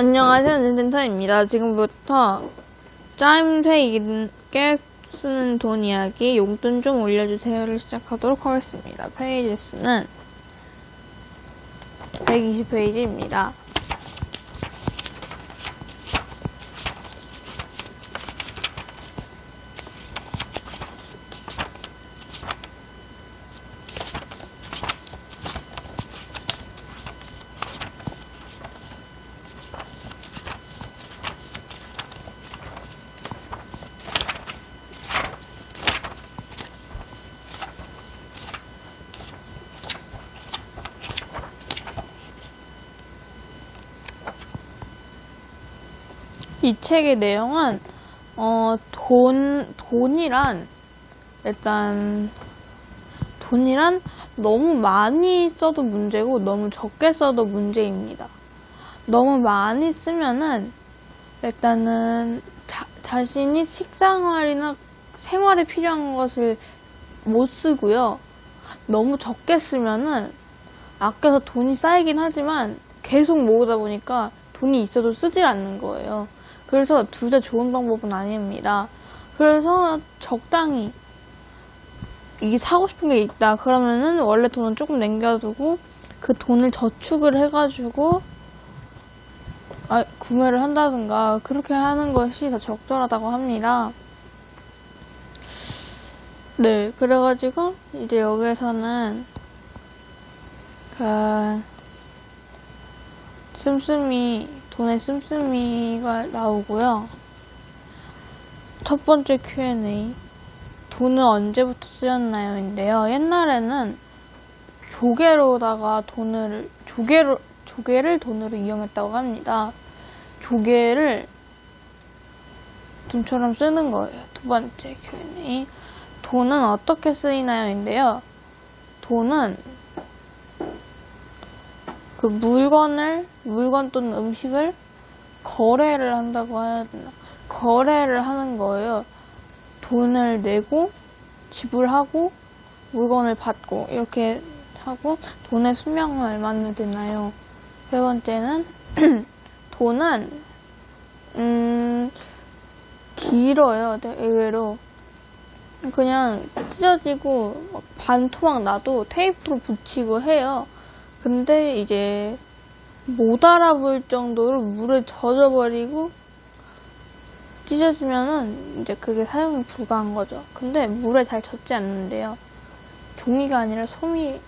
안녕하세요, 닌텐터입니다. 지금부터 짜임새에게 쓰는 돈 이야기, 용돈 좀 올려주세요를 시작하도록 하겠습니다. 페이지 수는 120페이지입니다. 이 책의 내용은 돈이란 너무 많이 써도 문제고 너무 적게 써도 문제입니다. 너무 많이 쓰면은 일단은 자신이 식생활이나 생활에 필요한 것을 못 쓰고요. 너무 적게 쓰면은 아껴서 돈이 쌓이긴 하지만 계속 모으다 보니까 돈이 있어도 쓰질 않는 거예요. 그래서 둘 다 좋은 방법은 아닙니다. 그래서 적당히 이게 사고 싶은 게 있다 그러면은 원래 돈은 조금 남겨두고 그 돈을 저축을 해가지고 구매를 한다든가 그렇게 하는 것이 더 적절하다고 합니다. 네, 그래가지고 이제 여기에서는 돈의 씀씀이가 나오고요. 첫 번째 Q&A. 돈은 언제부터 쓰였나요? 인데요. 옛날에는 조개를 돈으로 이용했다고 합니다. 조개를 돈처럼 쓰는 거예요. 두 번째 Q&A. 돈은 어떻게 쓰이나요? 인데요. 돈은 그 물건 또는 음식을 거래를 한다고 해야 되나? 거래를 하는 거예요. 돈을 내고, 지불하고, 물건을 받고, 이렇게 하고, 돈의 수명은 얼마나 되나요? 세 번째는, 돈은, 길어요. 의외로. 그냥 찢어지고, 반토막 나도 테이프로 붙이고 해요. 근데 이제 못 알아볼 정도로 물에 젖어버리고 찢어지면은 이제 그게 사용이 불가한 거죠. 근데 물에 잘 젖지 않는데요. 종이가 아니라 솜을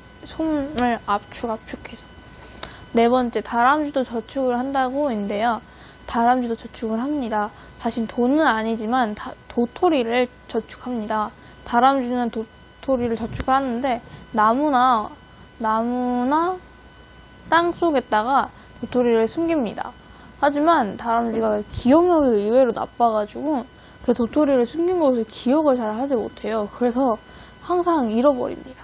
압축해서. 네 번째, 다람쥐도 저축을 한다고인데요. 다람쥐도 저축을 합니다. 다신 돈은 아니지만 도토리를 저축합니다. 다람쥐는 도토리를 저축하는데 나무나 땅 속에다가 도토리를 숨깁니다. 하지만 다람쥐가 기억력이 의외로 나빠가지고 그 도토리를 숨긴 것을 기억을 잘 하지 못해요. 그래서 항상 잃어버립니다.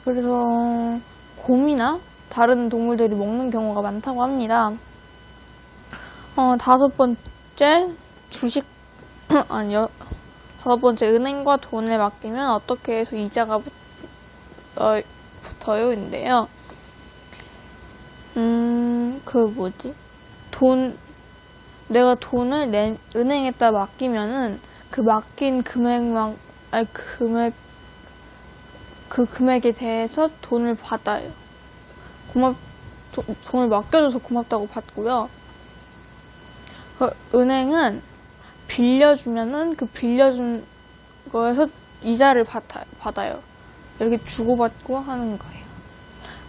그래서 곰이나 다른 동물들이 먹는 경우가 많다고 합니다. 다섯 번째 은행과 돈을 맡기면 어떻게 해서 이자가 붙어요?인데요. 내가 돈을 은행에다 맡기면은 그 맡긴 그 금액에 대해서 돈을 받아요. 돈을 맡겨줘서 고맙다고 받고요. 은행은 빌려주면은 그 빌려준 거에서 이자를 받아요. 이렇게 주고받고 하는 거예요.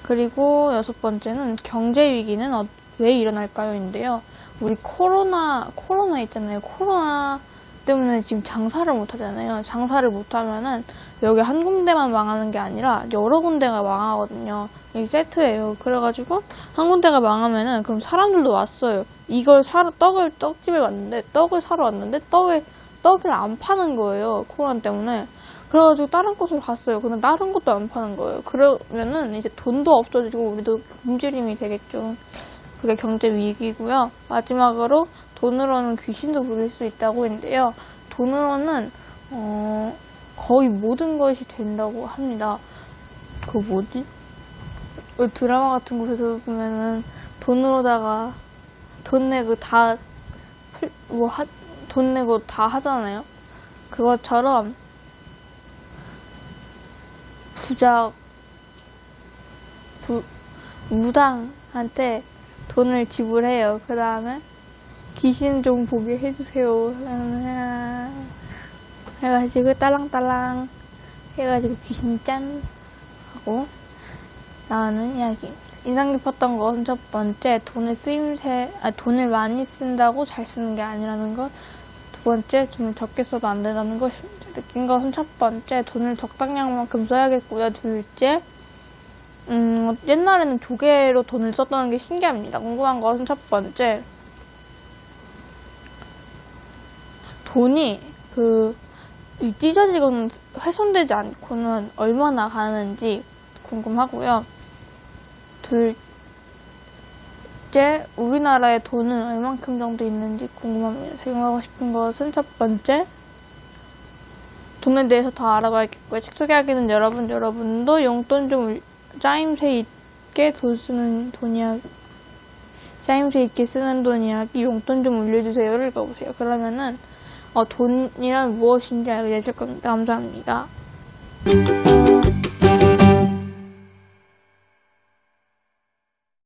그리고 여섯 번째는 경제 위기는 왜 일어날까요? 인데요. 우리 코로나 있잖아요. 코로나 때문에 지금 장사를 못 하잖아요. 장사를 못 하면은 여기 한 군데만 망하는 게 아니라 여러 군데가 망하거든요. 이게 세트예요. 그래가지고 한 군데가 망하면은 그럼 사람들도 왔어요. 떡집에 왔는데 떡을 사러 왔는데 떡을 안 파는 거예요. 코로나 때문에. 그래가지고 다른 곳으로 갔어요. 근데 다른 곳도 안 파는 거예요. 그러면은 이제 돈도 없어지고 우리도 굶주림이 되겠죠. 그게 경제 위기고요. 마지막으로 돈으로는 귀신도 부릴 수 있다고 했는데요. 돈으로는 거의 모든 것이 된다고 합니다. 드라마 같은 곳에서 보면은 돈으로다가 돈 내고 돈 내고 다 하잖아요. 그것처럼 무당한테 돈을 지불해요. 그 다음에 귀신 좀 보게 해주세요. 해가지고 딸랑딸랑 해가지고 귀신 짠 하고 나오는 이야기. 인상 깊었던 것은 첫 번째, 돈을 많이 쓴다고 잘 쓰는 게 아니라는 것. 두 번째, 좀 적게 써도 안 된다는 것. 느낀 것은 첫 번째, 돈을 적당량만큼 써야겠고요. 둘째, 옛날에는 조개로 돈을 썼다는 게 신기합니다. 궁금한 것은 첫 번째, 돈이 찢어지거나 훼손되지 않고는 얼마나 가는지 궁금하고요. 둘째, 우리나라에 돈은 얼만큼 정도 있는지 궁금합니다. 적용하고 싶은 것은 첫 번째, 돈에 대해서 더 알아봐야겠고요. 책 소개하기는 여러분도 용돈 좀 짜임새 있게 쓰는 돈 이야기, 용돈 좀 올려주세요를 읽어보세요. 그러면은 돈이란 무엇인지 알게 되실 겁니다. 감사합니다.